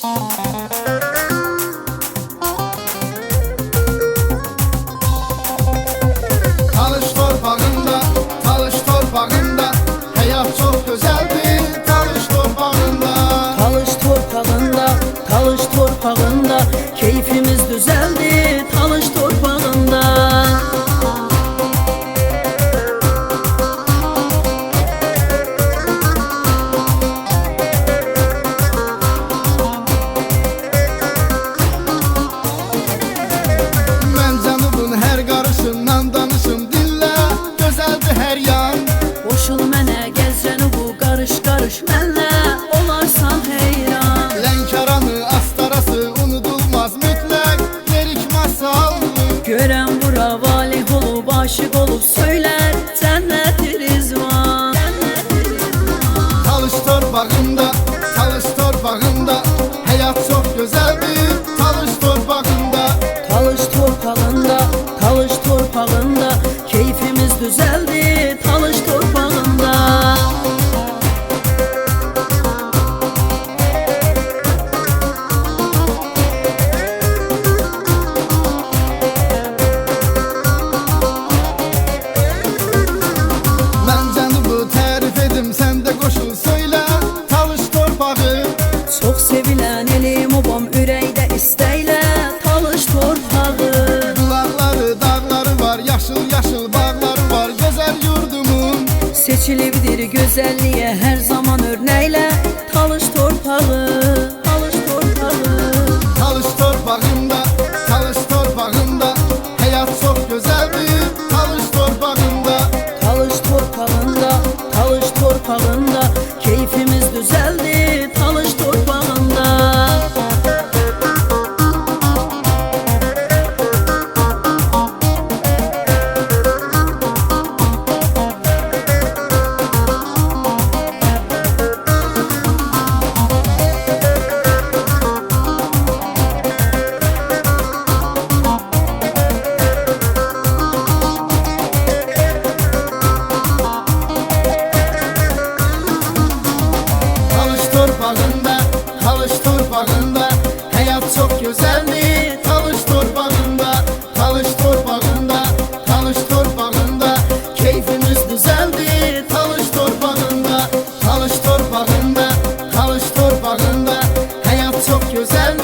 Talış torpağında, talış torpağında hayat çok güzeldir. Talış torpağında, Talış torpağında, talış torpağında keyfimiz düzeldi. Talış torpağında. mən canımın hər qarışından danışım dillə. Gözəldir hər yan, Qoşul mənə gəzcəni bu qarış qarış mənlə olarsan heyran. Lənkəranı, Astarası unudulmaz mütləq. Lirik masallı, Görən bura valih olub aşık olub söylər cənnət-i rizvan. talış torpağında, talış torpağında hayat çok güzeldir. Talış torpağında, Talış torpağında, talış torpağında keyfimiz düzeldi. Talış torpağında. mən canımı tərif edim, sən də qoşul söylə. Talış torpağı, Çox sevilən elim obam ürəkdə istəklə. Talış torpağı. bulaqları, dağları var, yaşıl yaşıl bağları var. Gözəl yurdumun, Seçilibdir gözəlliyə hər zaman örnəklə. Talış torpağı, talış torpağı. talış torpağında, talış torpağında hayat çok güzeldir. Talış torpağında, Talış torpağında, talış torpağında keyfimiz düzeldi. Talış torpağında. talış torpağında, talış torpağında hayat çok güzeldir. Talış torpağında, talış torpağında, talış torpağında keyfimiz düzeldi. Talış torpağında, talış torpağında, talış torpağında hayat çok güzeldir.